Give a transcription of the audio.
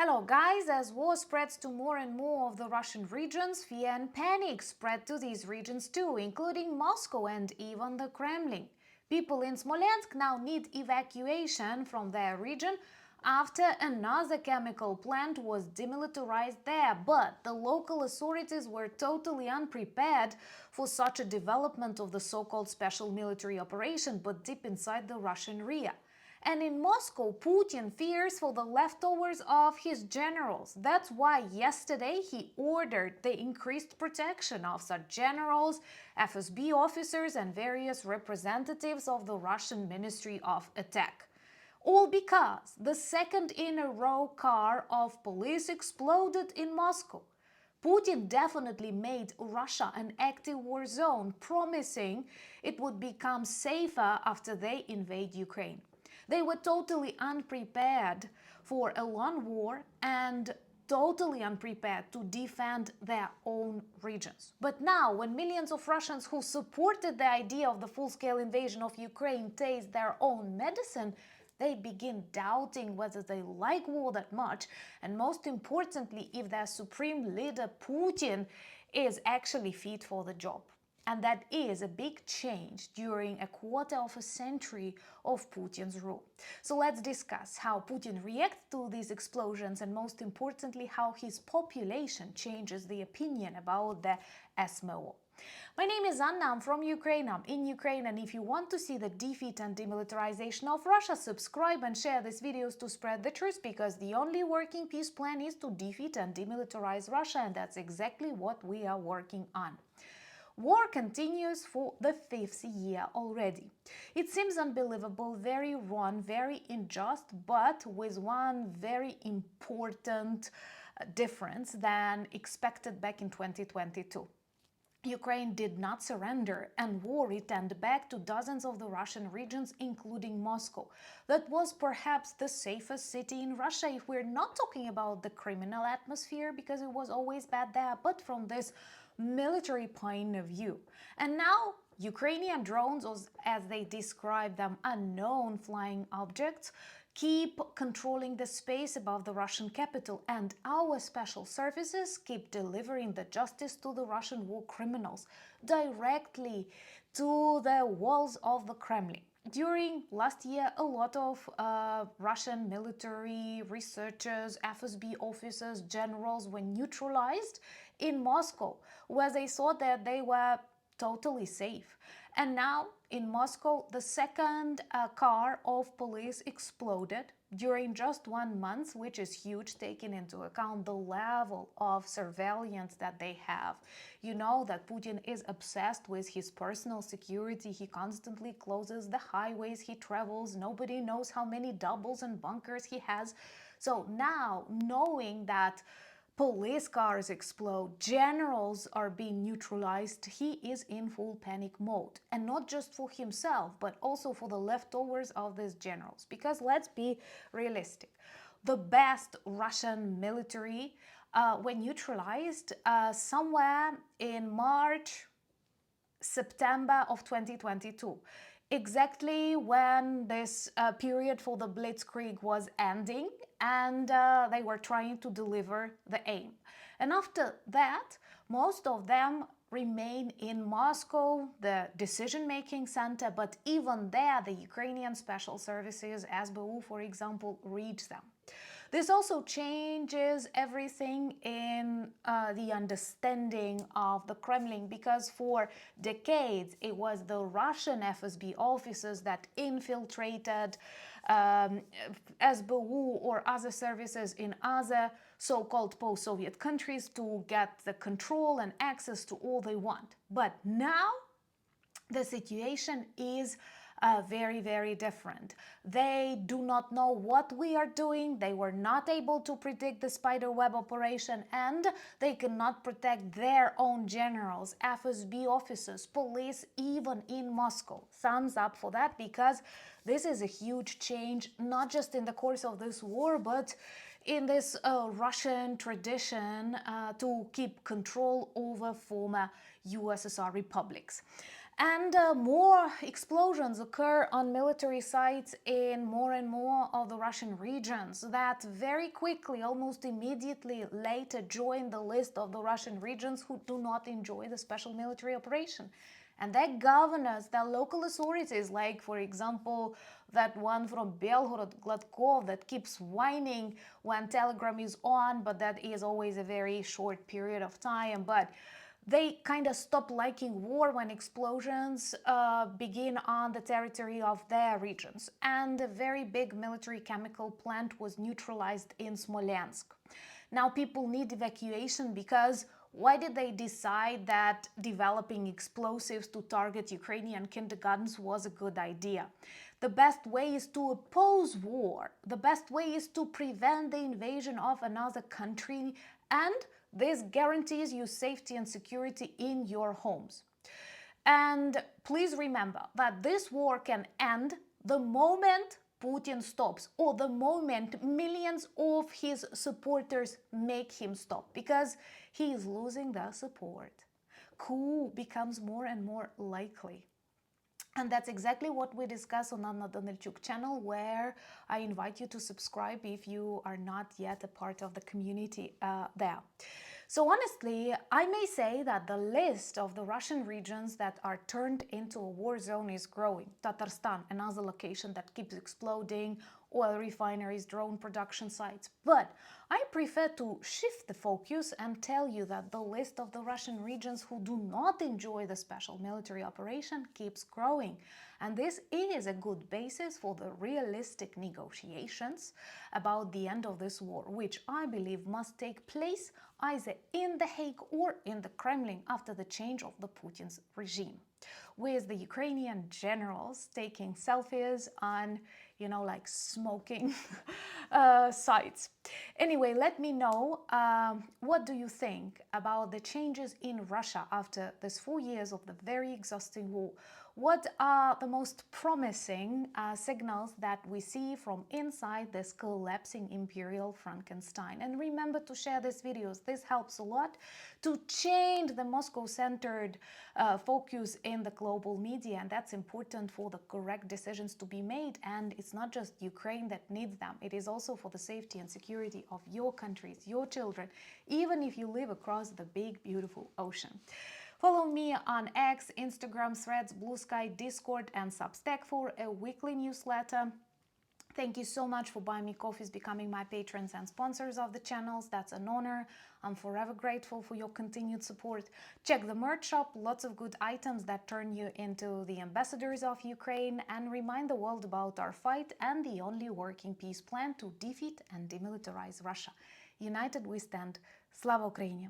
Hello guys, as war spreads to more and more of the Russian regions, fear and panic spread to these regions too, including Moscow and even the Kremlin. People in Smolensk now need evacuation from their region after another chemical plant was demilitarized there, but the local authorities were totally unprepared for such a development of the so-called special military operation, but deep inside the Russian rear. And in Moscow, Putin fears for the leftovers of his generals. That's why yesterday he ordered the increased protection of such generals, FSB officers, and various representatives of the Russian Ministry of Attack. All because the second in a row car of police exploded in Moscow. Putin definitely made Russia an active war zone, promising it would become safer after they invade Ukraine. They were totally unprepared for a long war and totally unprepared to defend their own regions. But now, when millions of Russians who supported the idea of the full-scale invasion of Ukraine taste their own medicine, they begin doubting whether they like war that much, and most importantly, if their supreme leader Putin is actually fit for the job. And that is a big change during a quarter of a century of Putin's rule. So let's discuss how Putin reacts to these explosions and most importantly how his population changes the opinion about the SMO. My name is Anna, I'm from Ukraine, I'm in Ukraine, and if you want to see the defeat and demilitarization of Russia, subscribe and share these videos to spread the truth, because the only working peace plan is to defeat and demilitarize Russia, and that's exactly what we are working on. War continues for the fifth year already. It seems unbelievable, very wrong, very unjust, but with one very important difference than expected back in 2022. Ukraine did not surrender, and war returned back to dozens of the Russian regions, including Moscow. That was perhaps the safest city in Russia, if we're not talking about the criminal atmosphere, because it was always bad there, but from this military point of view. And now Ukrainian drones, or as they describe them, unknown flying objects, keep controlling the space above the Russian capital, and our special services keep delivering the justice to the Russian war criminals directly to the walls of the Kremlin. During last year, a lot of Russian military researchers, FSB officers, generals were neutralized in Moscow, where they thought that they were totally safe. And now in Moscow, the second car of police exploded during just 1 month, which is huge, taking into account the level of surveillance that they have. You know that Putin is obsessed with his personal security. He constantly closes the highways he travels. Nobody knows how many doubles and bunkers he has. So now, knowing that police cars explode, generals are being neutralized, he is in full panic mode. And not just for himself, but also for the leftovers of these generals. Because let's be realistic, the best Russian military were neutralized somewhere in March, September of 2022. Exactly when this period for the Blitzkrieg was ending, and they were trying to deliver the aim. And after that, most of them remain in Moscow, the decision-making center, but even there, the Ukrainian special services, SBU, for example, reach them. This also changes everything in the understanding of the Kremlin, because for decades it was the Russian FSB officers that infiltrated SBU or other services in other so-called post-Soviet countries to get the control and access to all they want. But now the situation is very, very different. They do not know what we are doing. They were not able to predict the spiderweb operation, and they cannot protect their own generals, FSB officers, police, even in Moscow. Thumbs up for that, because this is a huge change, not just in the course of this war, but in this Russian tradition to keep control over former USSR republics. And more explosions occur on military sites in more and more of the Russian regions that very quickly, almost immediately later join the list of the Russian regions who do not enjoy the special military operation. And their governors, their local authorities, like, for example, that one from Belgorod, Gladkov, that keeps whining when Telegram is on, but that is always a very short period of time. But they kind of stop liking war when explosions begin on the territory of their regions. And a very big military chemical plant was neutralized in Smolensk. Now people need evacuation because why did they decide that developing explosives to target Ukrainian kindergartens was a good idea? The best way is to oppose war. The best way is to prevent the invasion of another country, and this guarantees you safety and security in your homes. And please remember that this war can end the moment Putin stops, or the moment millions of his supporters make him stop, because he is losing their support. Coup becomes more and more likely. And that's exactly what we discuss on Anna Danilchuk channel, where I invite you to subscribe if you are not yet a part of the community there. So honestly, I may say that the list of the Russian regions that are turned into a war zone is growing. Tatarstan, another location that keeps exploding, oil refineries, drone production sites. But I prefer to shift the focus and tell you that the list of the Russian regions who do not enjoy the special military operation keeps growing. And this is a good basis for the realistic negotiations about the end of this war, which I believe must take place either in The Hague or in the Kremlin after the change of the Putin's regime, with the Ukrainian generals taking selfies on, like smoking sites. Anyway, let me know what do you think about the changes in Russia after this 4 years of the very exhausting war. What are the most promising signals that we see from inside this collapsing imperial Frankenstein? And remember to share these videos. This helps a lot to change the Moscow-centered focus in the global media, and that's important for the correct decisions to be made. And it's not just Ukraine that needs them. It is also for the safety and security of your countries, your children, even if you live across the big, beautiful ocean. Follow me on X, Instagram, Threads, Blue Sky, Discord, and Substack for a weekly newsletter. Thank you so much for buying me coffees, becoming my patrons and sponsors of the channels. That's an honor. I'm forever grateful for your continued support. Check the merch shop, lots of good items that turn you into the ambassadors of Ukraine and remind the world about our fight and the only working peace plan to defeat and demilitarize Russia. United we stand. Slava Ukraini!